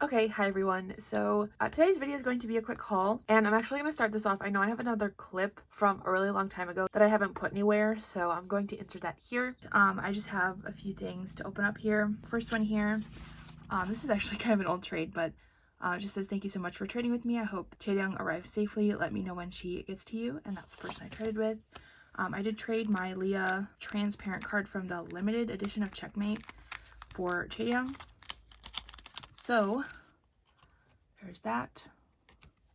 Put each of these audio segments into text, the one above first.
Okay, hi everyone. So today's video is going to be a quick haul, and I'm actually going to start this off. I know I have another clip from a really long time ago that I haven't put anywhere, so I'm going to insert that here. I just have a few things to open up here. First one here, this is actually kind of an old trade, but it just says, "Thank you so much for trading with me. I hope Chaeyoung arrives safely. Let me know when she gets to you." And that's the person I traded with. I did trade my Leah transparent card from the limited edition of Checkmate for Chaeyoung. So there's that.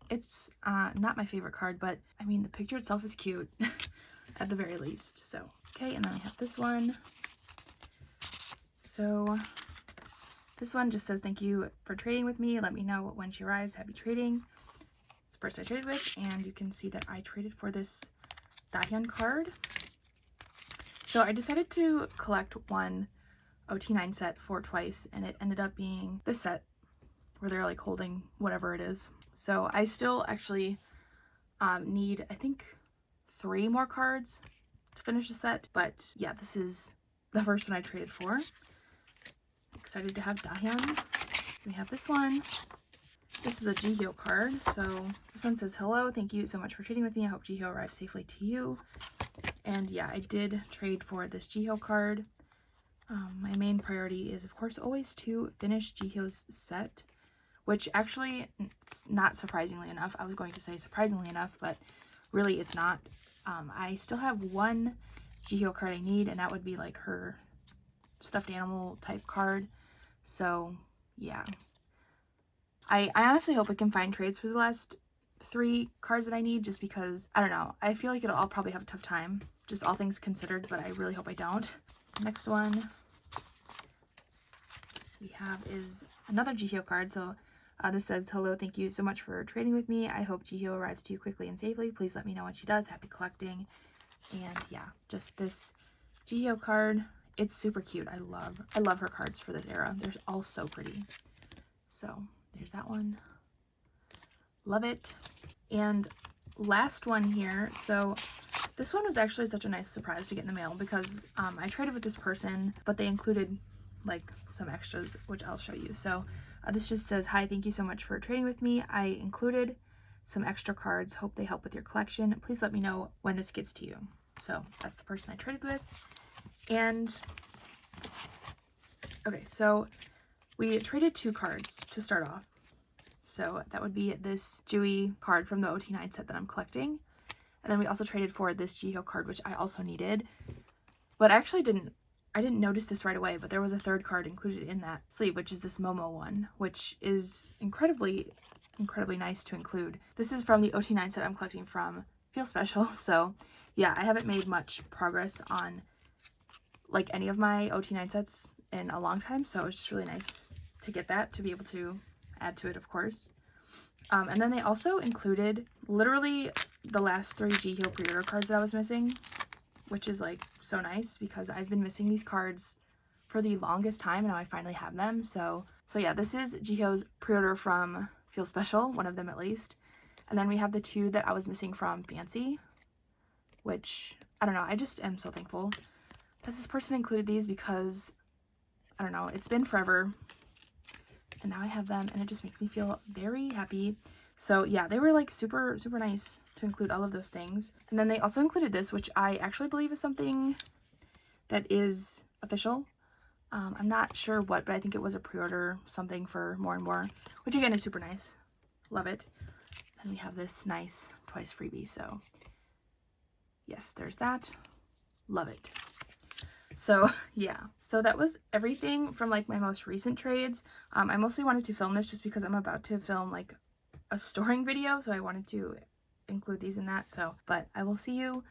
It's not my favorite card, but I mean the picture itself is cute at the very least. So okay, and then I have this one. So this one just says, "Thank you for trading with me. Let me know when she arrives. Happy trading." It's the person I traded with, and you can see that I traded for this Dahyun card. So I decided to collect one OT9 set for twice, and it ended up being this set where they're like holding whatever it is. So I still actually need, I think, 3 more cards to finish the set, but yeah, this is the first one I traded for. Excited to have Dahyun. We have this one. This is a Jihyo card. So this one says, "Hello, thank you so much for trading with me. I hope Jihyo arrives safely to you." And yeah, I did trade for this Jihyo card. My main priority is, of course, always to finish Jihyo's set, which actually, not surprisingly enough, I was going to say surprisingly enough, but really it's not. I still have one Jihyo card I need, and that would be like her stuffed animal type card. So yeah, I honestly hope I can find trades for the last 3 cards that I need, just because, I don't know, I feel like I'll probably have a tough time, just all things considered, but I really hope I don't. Next one we have is another Jihyo card. So this says, "Hello, thank you so much for trading with me. I hope Jihyo arrives to you quickly and safely. Please let me know when she does. Happy collecting." And yeah, just this Jihyo card. It's super cute. I love her cards for this era. They're all so pretty. So there's that one. Love it. And last one here. So this one was actually such a nice surprise to get in the mail, because I traded with this person, but they included like some extras, which I'll show you. So this just says, "Hi, thank you so much for trading with me. I included some extra cards. Hope they help with your collection. Please let me know when this gets to you." So that's the person I traded with. And okay, so we traded 2 cards to start off. So that would be this Jui card from the OT9 set that I'm collecting. And then we also traded for this Jihyo card, which I also needed. But I actually didn't notice this right away, but there was a 3rd card included in that sleeve, which is this Momo one, which is incredibly nice to include. This is from the OT9 set I'm collecting from Feel Special. So yeah, I haven't made much progress on like any of my OT9 sets in a long time, so it's just really nice to get that, to be able to add to it, of course. And then they also included literally the last 3 Jihyo pre-order cards that I was missing, which is like so nice, because I've been missing these cards for the longest time, and now I finally have them. So yeah, this is Jihyo's pre-order from Feel Special, one of them at least. And then we have the 2 that I was missing from Fancy, which, I don't know, I just am so thankful that this person included these, because, I don't know, it's been forever, and now I have them, and it just makes me feel very happy. So yeah, they were like super nice to include all of those things. And then they also included this, which I actually believe is something that is official. I'm not sure what, but I think it was a pre-order something for More and More, which again is super nice. Love it. And we have this nice twice freebie. So yes, there's that. Love it. So yeah, so that was everything from like my most recent trades. I mostly wanted to film this just because I'm about to film like a storing video, so I wanted to include these in that. So, but I will see you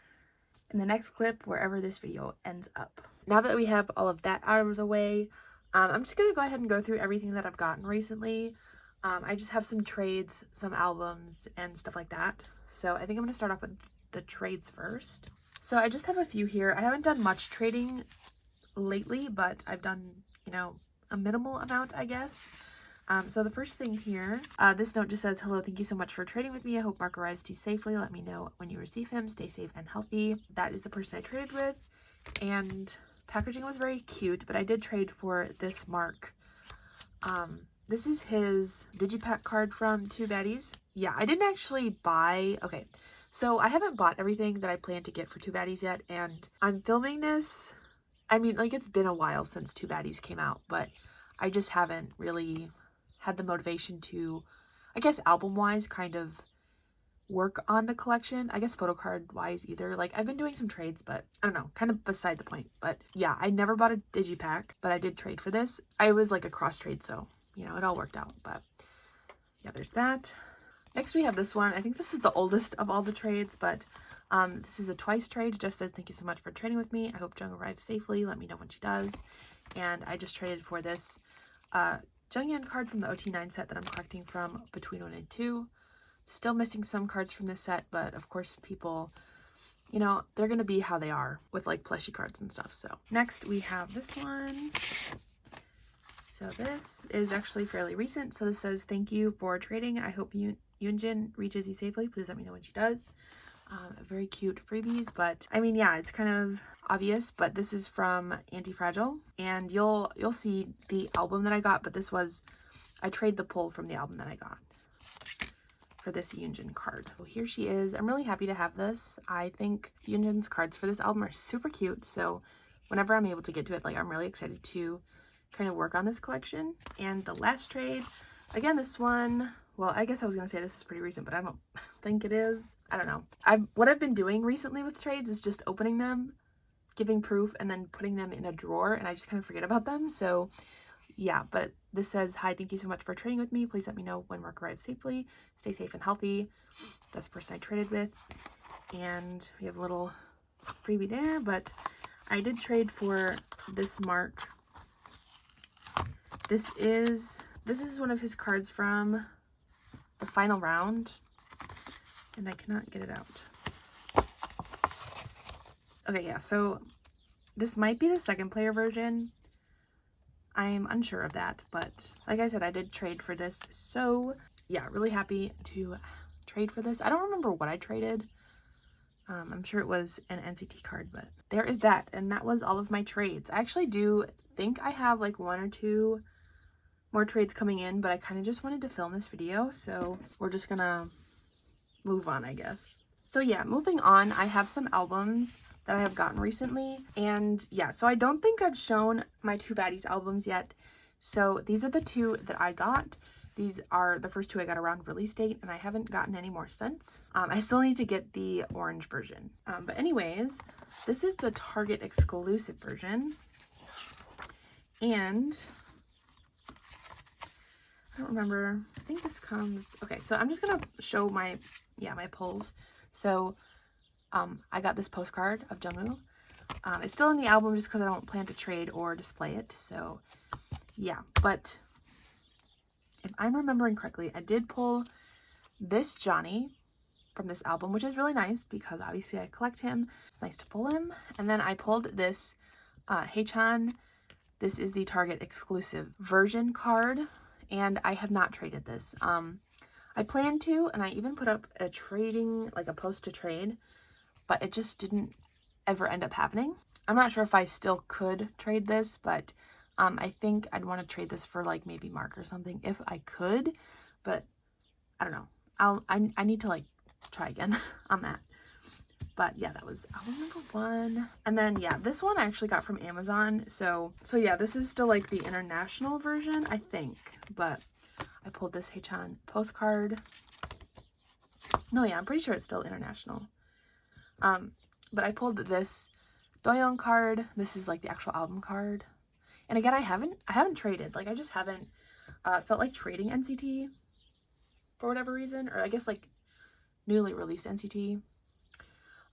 in the next clip, wherever this video ends up. Now that we have all of that out of the way, I'm just gonna go ahead and go through everything that I've gotten recently. I just have some trades, some albums, and stuff like that. So I think I'm gonna start off with the trades first. So I just have a few here. I haven't done much trading lately, but I've done, you know, a minimal amount, I guess. So the first thing here, this note just says, "Hello, thank you so much for trading with me. I hope Mark arrives to you safely. Let me know when you receive him. Stay safe and healthy." That is the person I traded with, and packaging was very cute, but I did trade for this Mark. this is his Digipack card from Two Baddies. Yeah, I didn't actually buy, okay, so I haven't bought everything that I plan to get for Two Baddies yet, and I'm filming this, I mean, like, it's been a while since Two Baddies came out, but I just haven't really had the motivation to, I guess, album-wise, kind of work on the collection. I guess Photocard wise either. Like, I've been doing some trades, but I don't know, kind of beside the point. But yeah, I never bought a Digipack, but I did trade for this. I was like a cross trade, so you know, it all worked out. But yeah, there's that. Next we have this one. I think this is the oldest of all the trades, but this is a twice trade. It just says, thank you so much for trading with me. I hope Jung arrives safely. Let me know when she does. And I just traded for this Junghyun card from the OT9 set that I'm collecting from Between 1 and 2. Still missing some cards from this set, but of course people, you know, they're going to be how they are with like plushie cards and stuff. So next we have this one. So this is actually fairly recent. So this says, thank you for trading. I hope Yoonjin reaches you safely. Please let me know when she does. Very cute freebies, but I mean, yeah, it's kind of obvious, but this is from Antifragile, and you'll see the album that I got, but this was, I traded the pull from the album that I got for this Yoonjin card. So here she is. I'm really happy to have this. I think Yoonjin's cards for this album are super cute, so whenever I'm able to get to it, like, I'm really excited to kind of work on this collection. And the last trade, again, this one, well, I guess I was gonna say this is pretty recent, but I don't think it is. I don't know. What I've been doing recently with trades is just opening them, giving proof, and then putting them in a drawer, and I just kind of forget about them. So yeah, but this says, hi, thank you so much for trading with me. Please let me know when work arrives safely. Stay safe and healthy. That's the person I traded with. And we have a little freebie there, but I did trade for this mark. This is one of his cards from the final round, and I cannot get it out. Okay, yeah, so this might be the second player version. I'm unsure of that, but like I said, I did trade for this. So yeah, really happy to trade for this. I don't remember what I traded. I'm sure it was an NCT card, but there is that. And that was all of my trades. I actually do think I have like 1 or 2 more trades coming in, but I kind of just wanted to film this video, so we're just gonna move on, I guess. So yeah, moving on, I have some albums that I have gotten recently, and yeah, so I don't think I've shown my Two Baddies albums yet. So these are the 2 that I got. These are the first 2 I got around release date, and I haven't gotten any more since. I still need to get the orange version. But anyways, this is the Target exclusive version, and I don't remember. I think this comes, okay, so I'm just gonna show my pulls. So I got this postcard of Jungwoo. It's still in the album just because I don't plan to trade or display it. So yeah, but if I'm remembering correctly, I did pull this Johnny from this album, which is really nice because obviously I collect him. It's nice to pull him. And then I pulled this Haechan. This is the Target exclusive version card, and I have not traded this. I plan to, and I even put up a post to trade, but it just didn't ever end up happening. I'm not sure if I still could trade this, but I think I'd want to trade this for like maybe Mark or something if I could, but I don't know. I need to like try again on that. But yeah, that was album number 1. And then yeah, this one I actually got from Amazon. So yeah, this is still like the international version, I think. But I pulled this Haechan postcard. No, yeah, I'm pretty sure it's still international. But I pulled this Doyoung card. This is like the actual album card. And again, I haven't traded. Like, I just haven't felt like trading NCT for whatever reason, or I guess like newly released NCT.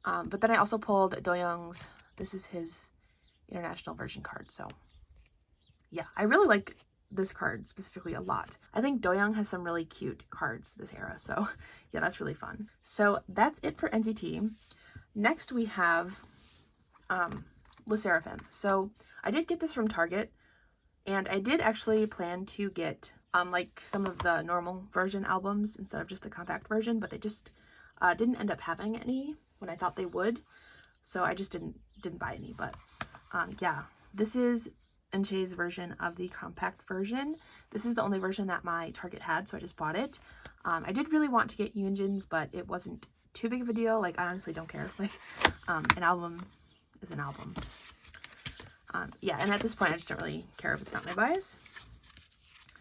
But then I also pulled Doyoung's, this is his international version card. So yeah, I really like this card specifically a lot. I think Doyoung has some really cute cards this era. So yeah, that's really fun. So that's it for NCT. Next we have Sserafim. So I did get this from Target, and I did actually plan to get like some of the normal version albums instead of just the compact version, but they just didn't end up having any when I thought they would, so I just didn't buy any. But yeah, this is Enche's version of the compact version. This is the only version that my Target had, so I just bought it. I did really want to get Yoonjin's, but it wasn't too big of a deal. Like, I honestly don't care. Like, an album is an album. Yeah, and at this point, I just don't really care if it's not my bias.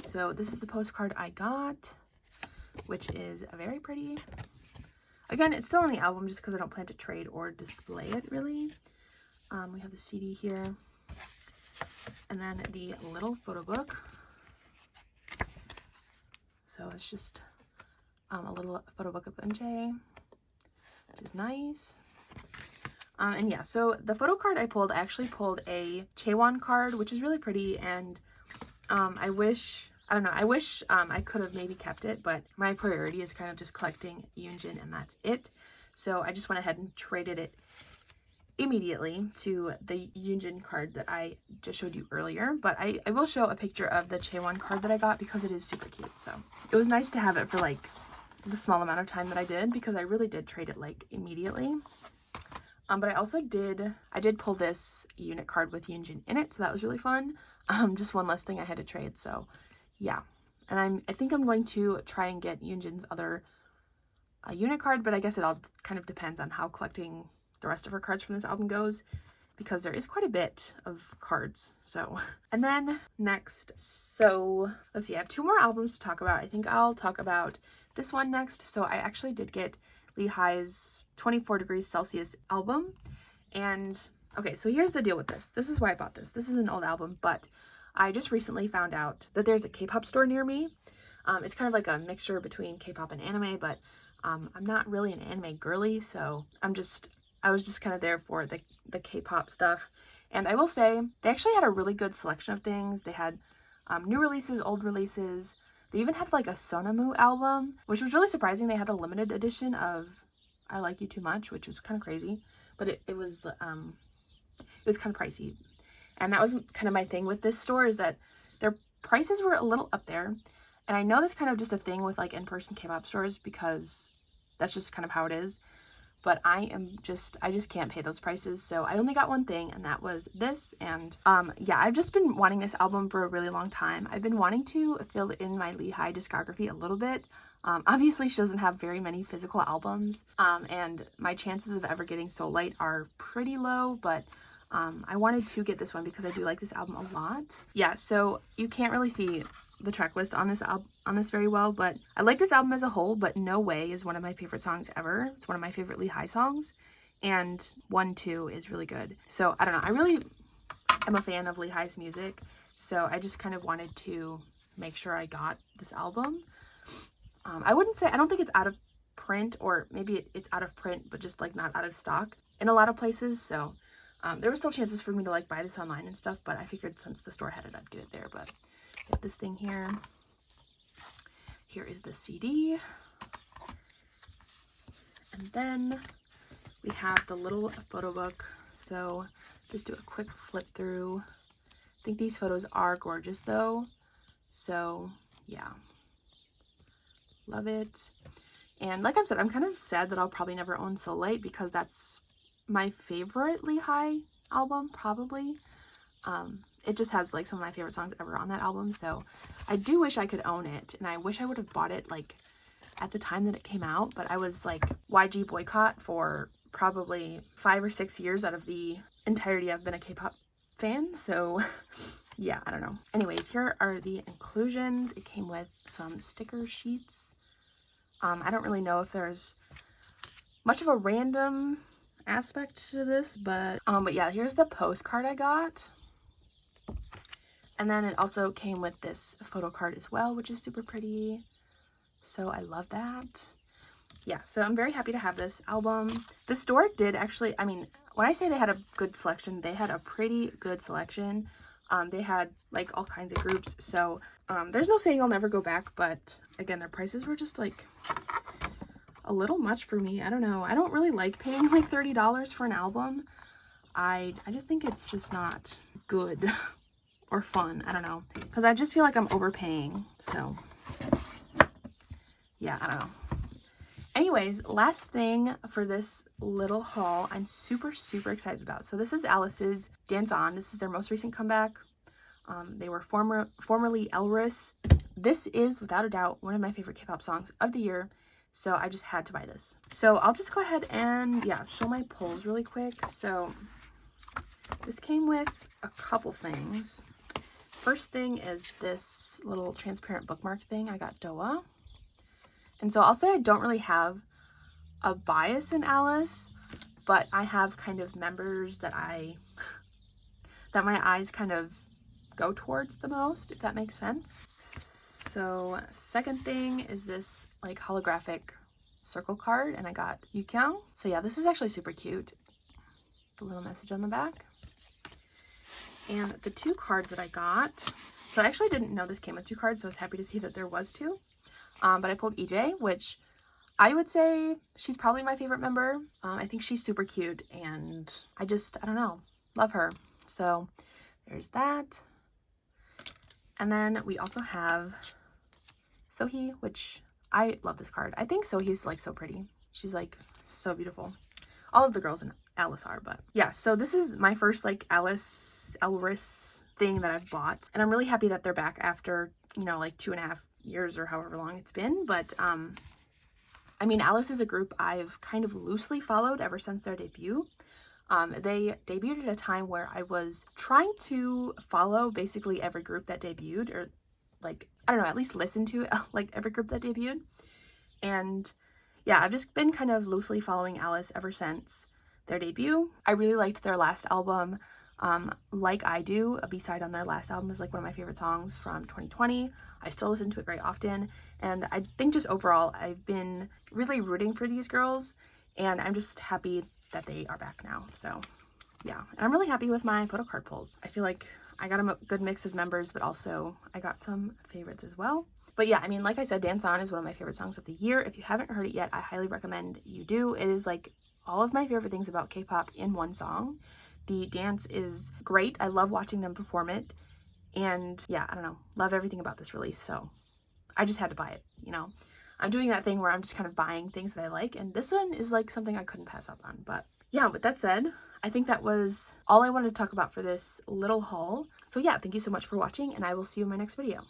So this is the postcard I got, which is very pretty. Again, it's still on the album just because I don't plan to trade or display it, really. We have the CD here. And then the little photo book. So it's just a little photo book of Enche, which is nice. And yeah, so the photo card I actually pulled a Chaewon card, which is really pretty, and I wish I could have maybe kept it, but my priority is kind of just collecting Yoonjin, and that's it. So I just went ahead and traded it immediately to the Yoonjin card that I just showed you earlier, but I will show a picture of the Chaewon card that I got because it is super cute. So it was nice to have it for like the small amount of time that I did, because I really did trade it like immediately. But I did pull this unit card with Yoonjin in it, so that was really fun. Just one less thing I had to trade, so yeah. And I think I'm going to try and get Yoonjin's other unit card, but I guess it all kind of depends on how collecting the rest of her cards from this album goes, because there is quite a bit of cards. So, and then next, so let's see, I have 2 more albums to talk about. I think I'll talk about this one next. So I actually did get Lehi's 24 degrees Celsius album. And okay, so here's the deal with this. This is why I bought this. This is an old album, but I just recently found out that there's a K-pop store near me. It's kind of like a mixture between K-pop and anime, but I'm not really an anime girly, so I was just kind of there for the K-pop stuff. And I will say, they actually had a really good selection of things. They had new releases, old releases. They even had like a Sonamu album, which was really surprising. They had a limited edition of I Like You Too Much, which was kind of crazy, but it was kind of pricey. And that was kind of my thing with this store, is that their prices were a little up there. And I know that's kind of just a thing with like in-person K-pop stores, because that's just kind of how it is. But I just can't pay those prices. So I only got one thing, and that was this. And yeah, I've just been wanting this album for a really long time. I've been wanting to fill in my Lehi discography a little bit. Obviously, she doesn't have very many physical albums, and my chances of ever getting Soul Light are pretty low, but I wanted to get this one because I do like this album a lot. Yeah, so you can't really see the track list on this very well, but I like this album as a whole. But No Way is one of my favorite songs ever. It's one of my favorite Lehi songs, and 1-2 is really good. So I don't know, I really am a fan of Lehi's music, so I just kind of wanted to make sure I got this album. I don't think it's out of print, or maybe it's out of print but just like not out of stock in a lot of places, so there were still chances for me to like buy this online and stuff, but I figured since the store had it, I'd get it there. But get this thing here. Here is the CD. And then we have the little photo book. So just do a quick flip through. I think these photos are gorgeous though. So yeah, love it. And like I've said, I'm kind of sad that I'll probably never own Soul Light, because that's my favorite Lehi album, probably. It just has like some of my favorite songs ever on that album, so I do wish I could own it, and I wish I would have bought it like at the time that it came out, but I was like YG boycott for probably 5 or 6 years out of the entirety I've been a K-pop fan, so yeah, I don't know. Anyways, here are the inclusions. It came with some sticker sheets. I don't really know if there's much of a random aspect to this, but yeah, here's the postcard I got. And then it also came with this photo card as well, which is super pretty. So I love that. Yeah, so I'm very happy to have this album. The store did actually, I mean, when I say they had a good selection, they had a pretty good selection. They had like all kinds of groups, so there's no saying I'll never go back, but again, their prices were just like a little much for me. I don't know. I don't really like paying like $30 for an album. I just think it's just not good or fun. I don't know, because I just feel like I'm overpaying. So yeah, I don't know. Anyways, last thing for this little haul I'm super excited about. So this is Alyssa's Dance On. This is their most recent comeback. They were formerly Elris. This is, without a doubt, one of my favorite K-pop songs of the year, so I just had to buy this. So I'll just go ahead and, yeah, show my pulls really quick. So this came with a couple things. First thing is this little transparent bookmark thing. I got Doa. And so I'll say I don't really have a bias in Alice, but I have kind of members that that my eyes kind of go towards the most, if that makes sense. So second thing is this like holographic circle card, and I got Yukyung. So yeah, this is actually super cute. The little message on the back. And the two cards that I got, so I actually didn't know this came with two cards, so I was happy to see that there was two. But I pulled EJ, which I would say she's probably my favorite member. I think she's super cute, and I don't know, love her. So there's that. And then we also have Sohee, which I love this card. I think Sohee's like so pretty. She's like so beautiful. All of the girls in Alice are, but yeah, so this is my first like Elris thing that I've bought, and I'm really happy that they're back after, you know, like 2.5 years or however long it's been. But I mean, Alice is a group I've kind of loosely followed ever since their debut. They debuted at a time where I was trying to follow basically every group that debuted, or like, I don't know, at least listen to like every group that debuted. And yeah, I've just been kind of loosely following Alice ever since their debut. I really liked their last album, Like I Do. A B-side on their last album is like one of my favorite songs from 2020. I still listen to it very often, and I think just overall I've been really rooting for these girls, and I'm just happy that they are back now. So yeah, and I'm really happy with my Photocard pulls. I feel like I got a good mix of members, but also I got some favorites as well. But yeah, I mean, like I said, Dance On is one of my favorite songs of the year. If you haven't heard it yet, I highly recommend you do. It is like all of my favorite things about K-pop in one song. The dance is great. I love watching them perform it. And yeah, I don't know, love everything about this release. So I just had to buy it, you know. I'm doing that thing where I'm just kind of buying things that I like, and this one is like something I couldn't pass up on. But yeah, with that said, I think that was all I wanted to talk about for this little haul. So yeah, thank you so much for watching, and I will see you in my next video.